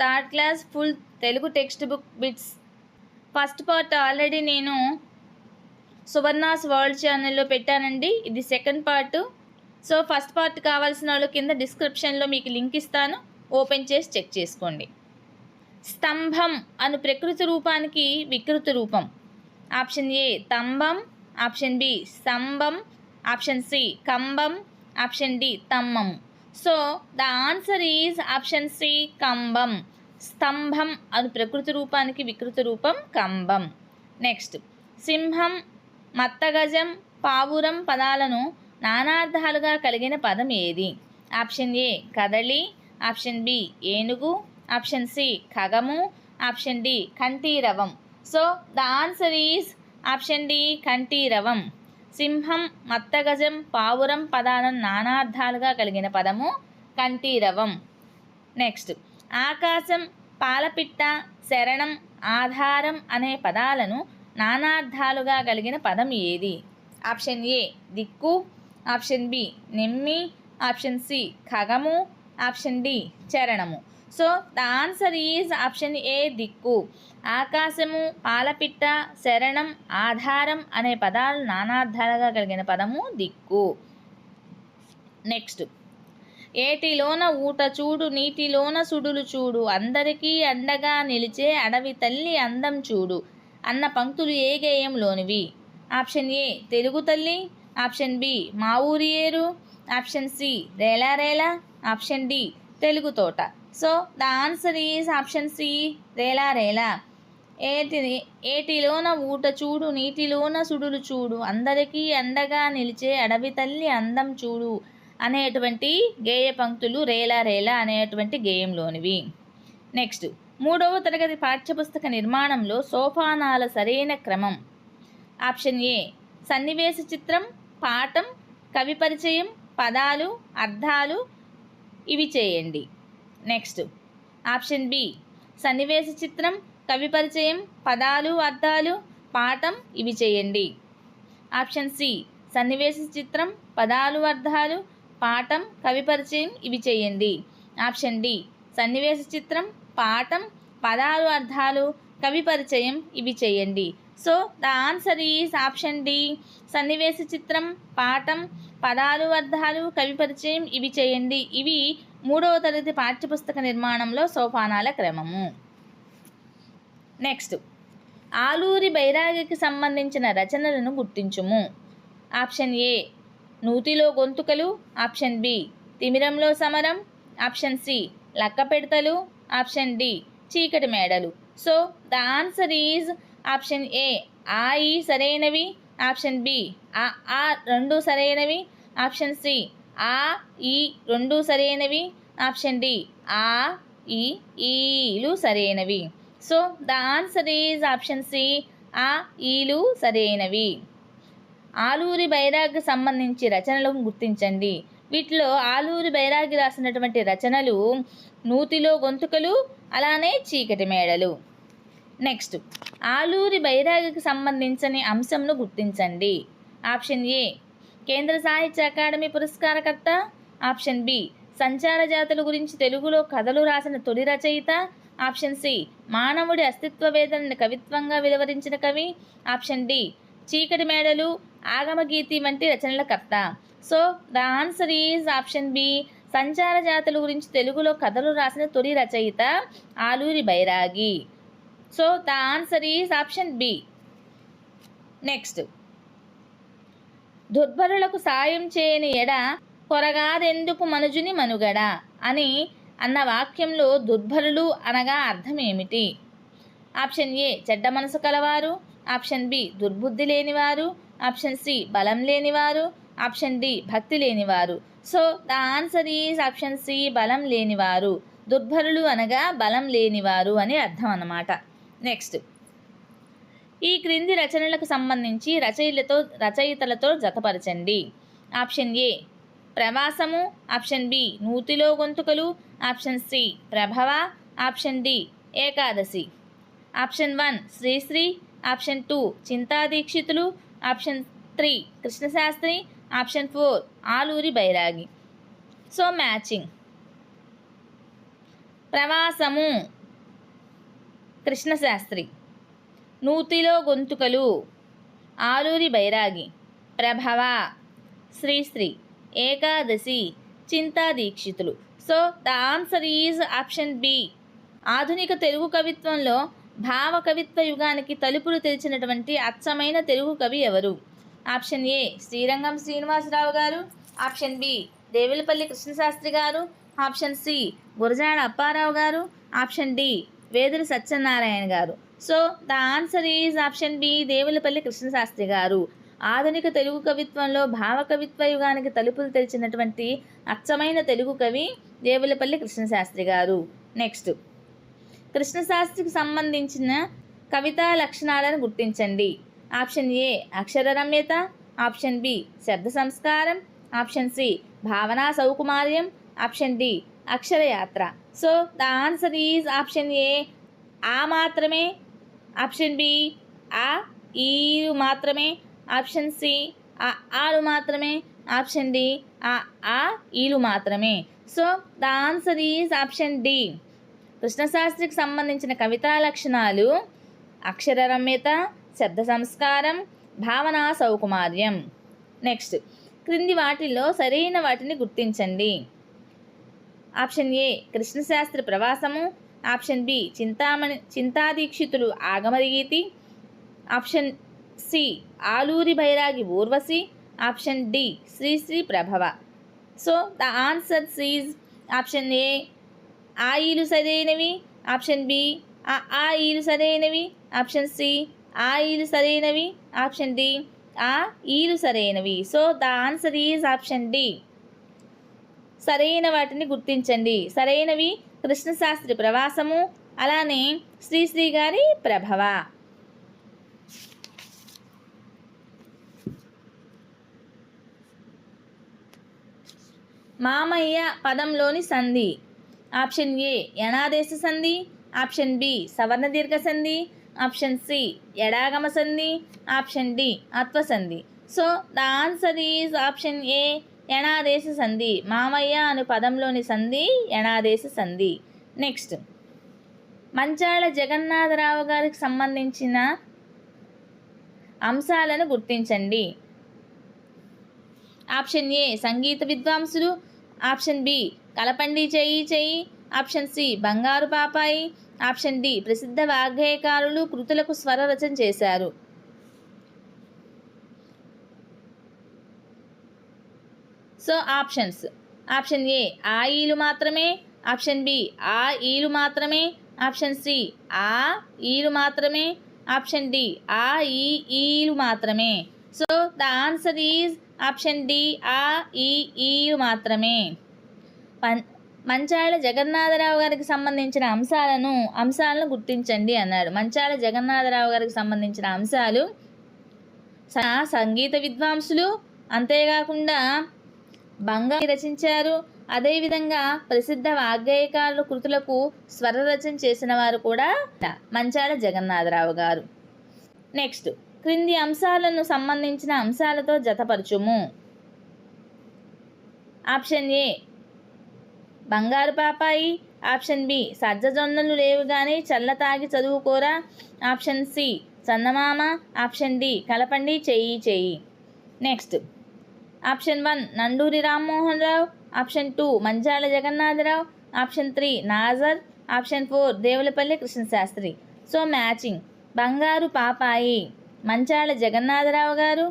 Third class full Telugu text book bits first part already నేను Suvarna's world ఛానల్లో పెట్టానండి. ఇది second part. So first part కావాల్సిన వాళ్ళు కింద డిస్క్రిప్షన్లో మీకు లింక్ ఇస్తాను, ఓపెన్ చేసి చెక్ చేసుకోండి. స్తంభం అను ప్రకృతి రూపానికి వికృతి రూపం. ఆప్షన్ ఏ తంబం, ఆప్షన్ బి స్తంభం, ఆప్షన్ సి కంబం, ఆప్షన్ డి తమ్మం. So the answer is option C కంబం. స్తంభం అను ప్రకృతి రూపానికి వికృతి రూపం కంబం. నెక్స్ట్, సింహం, మత్తగజం, పావురం పదాలను నానార్థాలుగా కలిగిన పదం ఏది? ఆప్షన్ ఏ కదలి, ఆప్షన్ బి ఏనుగు, ఆప్షన్ సి ఖగము, ఆప్షన్ డి కంఠీరవం. So the answer is option D కంఠీరవం. సింహం, మత్తగజం, పావురం పదాలను నానార్థాలుగా కలిగిన పదము కంఠీరవం. నెక్స్ట్, ఆకాశం, పాలపిట్ట, శరణం, ఆధారం అనే పదాలను నానార్థాలుగా కలిగిన పదం ఏది? ఆప్షన్ ఏ దిక్కు, ఆప్షన్ బి నెమ్మి, ఆప్షన్ సి ఖగము, ఆప్షన్ డి చరణము. So the answer is option A దిక్కు. ఆకాశము, పాలపిట్ట, శరణం, ఆధారం అనే పదాలు నానార్థాలుగా కలిగిన పదము దిక్కు. నెక్స్ట్, ఏటిలోన ఊట చూడు, నీటిలోన సుడులు చూడు, అందరికీ అండగా నిలిచే అడవి తల్లి అందం చూడు అన్న పంక్తులు ఏ గేయంలోనివి? ఆప్షన్ ఏ తెలుగు తల్లి, ఆప్షన్ బి మా ఊరి ఏరు, ఆప్షన్ సి రేలా రేలా, ఆప్షన్ డి తెలుగు తోట. So the answer is option C రేలా రేలా. ఏటిలోన ఊట చూడు, నీటిలోన సుడులు చూడు, అందరికీ అండగా నిలిచే అడవి తల్లి అందం చూడు అనేటువంటి గేయ పంక్తులు రేలా రేలా అనేటువంటి గేయంలోనివి. నెక్స్ట్, 3వ తరగతి పాఠ్యపుస్తక నిర్మాణంలో సోపానాల సరైన క్రమం. ఆప్షన్ ఏ సన్నివేశ చిత్రం, పాఠం, కవి పరిచయం, పదాలు, అర్థాలు ఇవి చేయండి. నెక్స్ట్, ఆప్షన్ బి సన్నివేశ చిత్రం, కవి పరిచయం, పదాలు, అర్థాలు, పాఠం ఇవి చేయండి. ఆప్షన్ సి సన్నివేశ చిత్రం, పదాలు, అర్థాలు, పాఠం, కవి పరిచయం ఇవి చేయండి. ఆప్షన్ డి సన్నివేశ చిత్రం, పాఠం, పదాలు, అర్థాలు, కవి పరిచయం ఇవి చేయండి. So the answer is option D సన్నివేశ చిత్రం, పాఠం, పదాలు, అర్థాలు, కవి పరిచయం ఇవి చేయండి. ఇవి 3వ తరగతి పాఠ్యపుస్తక నిర్మాణంలో సోపానాల క్రమము. నెక్స్ట్, ఆలూరి బైరాగికి సంబంధించిన రచనలను గుర్తించుము. ఆప్షన్ ఏ నూతిలో గొంతుకలు, ఆప్షన్ బి తిమిరంలో సమరం, ఆప్షన్ సి లక్క పెడతలు, ఆప్షన్ డి చీకటి మేడలు. So the answer is option A ఆ ఈ సరైనవి, ఆప్షన్ బి ఆ రెండు సరైనవి, ఆప్షన్ సి ఆ ఈ రెండు సరైనవి, ఆప్షన్ డి ఆ ఈ ఈలు సరైనవి. So the answer is option C ఆ ఈలు సరైనవి. ఆలూరి బైరాగి సంబంధించి రచనలను గుర్తించండి. వీటిలో ఆలూరి బైరాగి రాసినటువంటి రచనలు నూతిలో గొంతుకలు, అలానే చీకటి మేడలు. నెక్స్ట్, ఆలూరి బైరాగికి సంబంధించిన అంశంను గుర్తించండి. ఆప్షన్ ఏ కేంద్ర సాహిత్య అకాడమీ పురస్కారకర్త, ఆప్షన్ బి సంచార జాతుల గురించి తెలుగులో కథలు రాసిన తొలి రచయిత, ఆప్షన్ సి మానవుడి అస్తిత్వ వేదనని కవిత్వంగా వివరించిన కవి, ఆప్షన్ డి చీకటి మేడలు, ఆగమగీతి వంటి రచనల కర్త. So the answer is option B సంచార జాతుల గురించి తెలుగులో కథలు రాసిన తొలి రచయిత Aluri Bairagi. So the answer is option B. Next, దుర్భరులకు సాయం చేయని ఎడ కొరగాదెందుకు మనుజుని మనుగడ అని అన్న వాక్యంలో దుర్భరులు అనగా అర్థం ఏమిటి? ఆప్షన్ ఏ చెడ్డ మనసు కలవారు, ఆప్షన్ బి దుర్బుద్ధి లేనివారు, ఆప్షన్ సి బలం లేనివారు, ఆప్షన్ డి భక్తి లేనివారు. So the answer is option C బలం లేనివారు. దుర్భరులు అనగా బలం లేనివారు అని అర్థం అన్నమాట. నెక్స్ట్, ఈ క్రింది రచనలకు సంబంధించి రచయితలతో జతపరచండి. Option A Pravasamu, option B నూతిలో గొంతుకలు, option C Prabhava, option D Ekadasi. Option 1 Sri Sri, option 2 Chinta Dikshitulu, option 3 Krishnasastri, option 4 Aluri Bairagi. So matching. Pravasamu Krishnasastri, నూతిలో గొంతుకలు Aluri Bairagi, Prabhava Sri Sri, Ekadasi Chinta Dikshitulu. So the answer is option B. ఆధునిక తెలుగు కవిత్వంలో భావ కవిత్వ యుగానికి తలుపులు తెరిచినటువంటి అచ్చమైన తెలుగు కవి ఎవరు? ఆప్షన్ ఏ శ్రీరంగం శ్రీనివాసరావు గారు, ఆప్షన్ బి దేవులపల్లి కృష్ణశాస్త్రి గారు, ఆప్షన్ సి గురజాడ అప్పారావు గారు, ఆప్షన్ డి వేదుల సత్యనారాయణ గారు. So the answer is option B Devulapalli Krishnasastri గారు. ఆధునిక తెలుగు కవిత్వంలో భావ కవిత్వ యుగానికి తలుపులు తెరిచినటువంటి అచ్చమైన తెలుగు కవి దేవులపల్లి కృష్ణశాస్త్రి గారు. నెక్స్ట్, కృష్ణశాస్త్రికి సంబంధించిన కవితా లక్షణాలను గుర్తించండి. ఆప్షన్ ఏ అక్షర రమ్యత, ఆప్షన్ బి శబ్ద సంస్కారం, ఆప్షన్ సి భావనా సౌకుమార్యం, ఆప్షన్ డి అక్షరయాత్ర. So the answer is option A ఆ మాత్రమే, ఆప్షన్ బి ఆ ఈలు మాత్రమే, ఆప్షన్ సి ఆ ఆలు మాత్రమే, ఆప్షన్ డి ఆ ఈలు మాత్రమే. So the answer is option D. కృష్ణశాస్త్రికి సంబంధించిన కవితా లక్షణాలు అక్షర రమ్యత, శబ్ద సంస్కారం, భావనా సౌకుమార్యం. నెక్స్ట్, క్రింది వాటిల్లో సరైన వాటిని గుర్తించండి. Option A Krishnasastri Pravasamu, option B Chintadikshitulu ఆగమరీతి, option C Aluri Bairagi Urvashi, option D Sri Sri Prabhava. So the answers is option A ఆ ఈలు సరైనవి, ఆప్షన్ బి ఆ ఈలు సరైనవి, ఆప్షన్ సి ఆ ఈలు సరైనవి, ఆప్షన్ డి ఆ ఈలు సరైనవి. So the answer is option D. సరైన వాటిని గుర్తించండి. సరైనవి కృష్ణశాస్త్రి ప్రవాసము, అలానే శ్రీశ్రీ గారి ప్రభవ. మామయ్య పదంలోని సంధి. ఆప్షన్ ఏ యణాదేశ సంధి, ఆప్షన్ బి సవర్ణ దీర్ఘ సంధి, ఆప్షన్ సి ఎడాగమ సంధి, ఆప్షన్ డి అత్వ సంధి. So the answer is option A యణాదేశ సంధి. మామయ్య అను పదంలోని సంధి యణాదేశ సంధి. నెక్స్ట్, మంచాళ జగన్నాథరావు గారికి సంబంధించిన అంశాలను గుర్తించండి. ఆప్షన్ ఏ సంగీత విద్వాంసులు, ఆప్షన్ బి కలపండి చెయ్యి చెయ్యి, ఆప్షన్ సి బంగారు పాపాయి, ఆప్షన్ డి ప్రసిద్ధ వాగ్గేయకారులు కృతులకు స్వర రచన చేశారు. సో ఆప్షన్స్: ఆప్షన్ ఏ ఆ ఈలు మాత్రమే, ఆప్షన్ బి ఆ ఈలు మాత్రమే, ఆప్షన్ సి ఆ ఈలు మాత్రమే, ఆప్షన్ డి ఆ ఈలు మాత్రమే. So the answer is option D ఆ ఈలు మాత్రమే. మంచాళ జగన్నాథరావు గారికి సంబంధించిన అంశాలను గుర్తించండి అన్నాడు. మంచాళ జగన్నాథరావు గారికి సంబంధించిన అంశాలు సంగీత విద్వాంసులు, అంతేకాకుండా బంగారు రచించారు, అదేవిధంగా ప్రసిద్ధ వాగ్గేయకారుల కృతులకు స్వర రచన చేసిన వారు కూడా మంచాళ జగన్నాథరావు గారు. నెక్స్ట్, క్రింది అంశాలను సంబంధించిన అంశాలతో జతపరచుము. ఆప్షన్ ఏ బంగారు పాపాయి, ఆప్షన్ బి సజ్జజొన్నలు లేవు కానీ చల్ల తాగి చదువుకోరా, option C Chandamama, option D కలపండి చెయ్యి చెయ్యి. Next, option 1 Nanduri Rammohan Rao, option 2 Manchala Jagannatharao, option 3 Nazar, option 4 Devulapalli Krishnasastri. So matching: బంగారు పాపాయి మంచాళ జగన్నాథరావు గారు,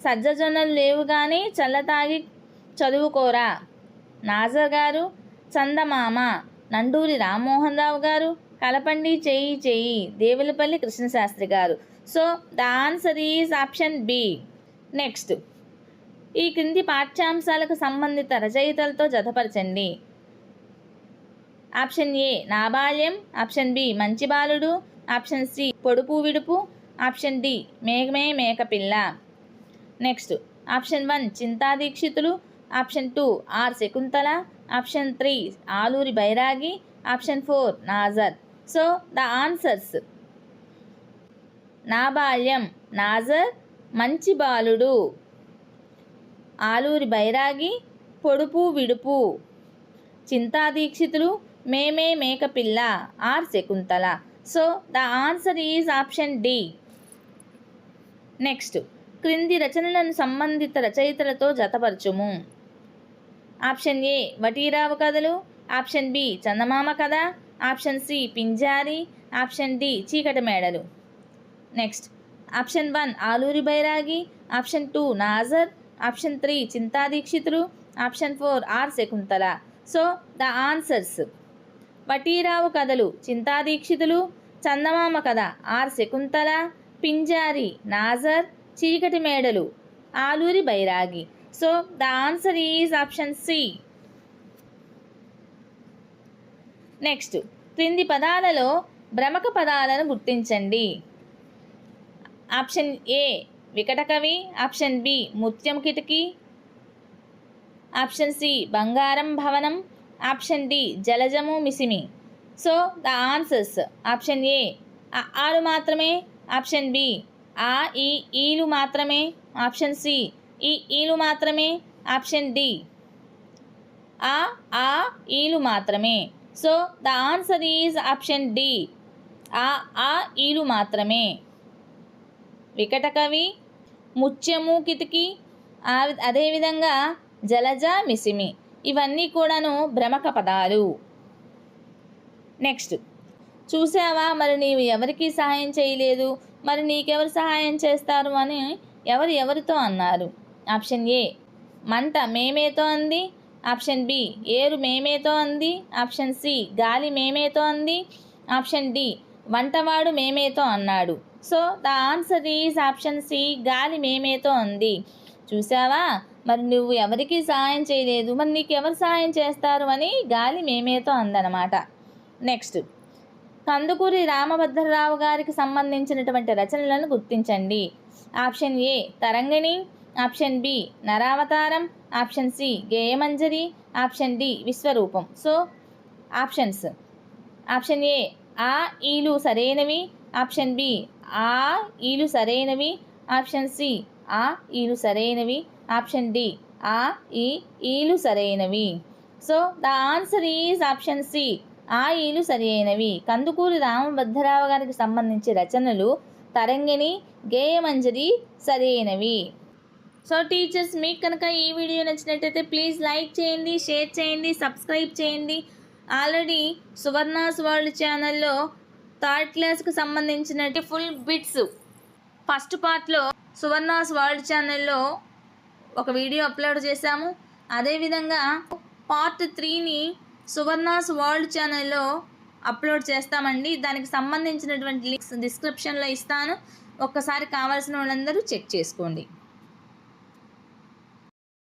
సజ్జజొన్నలు లేవు కానీ చల్ల తాగి చదువుకోరా నాజర్ గారు, చందమామ నండూరి రామ్మోహన్ రావు గారు, కలపండి చెయ్యి చెయ్యి దేవులపల్లి కృష్ణశాస్త్రి గారు. So the answer is option B. Next, ఈ క్రింది పాఠ్యాంశాలకు సంబంధిత రచయితలతో జతపరచండి. ఆప్షన్ ఏ నా బాల్యం, ఆప్షన్ బి మంచి బాలుడు, ఆప్షన్ సి పొడుపు విడుపు, ఆప్షన్ డి మేఘమే మేకపిల్ల. Next, option 1 Chintadikshitulu, option 2 R Shakuntala, option 3 Aluri Bairagi, option 4 Nazar. So the answers: నా బాల్యం నాజర్, మంచి బాలుడు ఆలూరి బైరాగి, పొడుపు విడుపు చింతాదీక్షితులు, మేమే మేకపిల్ల R Shakuntala. So the answer is option D. Next, క్రింది రచనలను సంబంధిత రచయితలతో జతపరచుము. ఆప్షన్ ఏ వటీరావు కథలు, ఆప్షన్ బి చందమామ కథ, ఆప్షన్ సి పింజారి, ఆప్షన్ డి చీకటి మేడలు. Next, option 1 Aluri Bairagi, option 2 Nazar, option 3 Chinta Dikshitulu, option 4 R Shakuntala. So the answers: వటీరావు కథలు చింతా దీక్షితులు, చందమామ కథ ఆర్ శకుంతల, పింజారి నాజర్, చీకటి మేడలు Aluri Bairagi. So the answer is option C. Next, క్రింది పదాలలో భ్రమక పదాలను గుర్తించండి. ఆప్షన్ ఏ వికటకవి, ఆప్షన్ బి ముత్యం కిటికీ, ఆప్షన్ సి బంగారం భవనం, ఆప్షన్ డి జలజము మిసిమి. So the answers: option A ఆలు మాత్రమే, ఆప్షన్ బి ఆ ఈ ఈలు మాత్రమే, ఆప్షన్ సి ఈ ఈలు మాత్రమే, ఆప్షన్ డి ఆ ఈలు మాత్రమే. So the answer is option D, ఆ ఈలు మాత్రమే. వికటకవి, ముత్యము కిటికీ, అదేవిధంగా జలజ మిసిమి, ఇవన్నీ కూడాను భ్రమక పదాలు. నెక్స్ట్, చూసావా మరి నీవు ఎవరికి సహాయం చేయలేదు, మరి నీకెవరు సహాయం చేస్తారు అని ఎవరితో అన్నారు. ఆప్షన్ ఏ మంట మేమేతో అంది, ఆప్షన్ బి ఏరు మేమేతో అంది, ఆప్షన్ సి గాలి మేమేతో అంది, ఆప్షన్ డి వంటవాడు మేమేతో అన్నాడు. So the answer is option C, గాలి మేమేతో అంది. చూసావా మరి నువ్వు ఎవరికి సహాయం చేయలేదు, మరి నీకు ఎవరు సహాయం చేస్తారు అని గాలి మేమేతో అందనమాట. నెక్స్ట్, కందుకూరి రామభద్రరావు గారికి సంబంధించినటువంటి రచనలను గుర్తించండి. ఆప్షన్ ఏ తరంగిణి, ఆప్షన్ బి నరావతారం, ఆప్షన్ సి గేయమంజరి, ఆప్షన్ డి విశ్వరూపం. సో ఆప్షన్స్: ఆప్షన్ ఏ ఆ ఈలు సరైనవి, ఆప్షన్ బి ఆ ఈలు సరైనవి, ఆప్షన్ సి ఆ ఈలు సరైనవి, ఆప్షన్ డి ఆ ఈలు సరైనవి. So the answer is option C, ఆ ఈలు సరైనవి. కందుకూరి రామభద్రరావు గారికి సంబంధించి రచనలు తరంగిణి, గేయమంజరి సరైనవి. సో టీచర్స్, మీకు కనుక ఈ వీడియో నచ్చినట్టయితే ప్లీజ్ లైక్ చేయండి, షేర్ చేయండి, సబ్స్క్రైబ్ చేయండి. ఆల్రెడీ సువర్ణాస్ వరల్డ్ ఛానల్లో 3rd క్లాస్కి సంబంధించినట్టు ఫుల్ బిట్స్ ఫస్ట్ పార్ట్లో సువర్ణాస్ వరల్డ్ ఛానల్లో ఒక వీడియో అప్లోడ్ చేశాము. అదేవిధంగా పార్ట్ 3ని సువర్ణాస్ వరల్డ్ ఛానల్లో అప్లోడ్ చేస్తామండి. దానికి సంబంధించినటువంటి లింక్స్ డిస్క్రిప్షన్లో ఇస్తాను. ఒక్కసారి కావాల్సిన వాళ్ళందరూ చెక్ చేసుకోండి.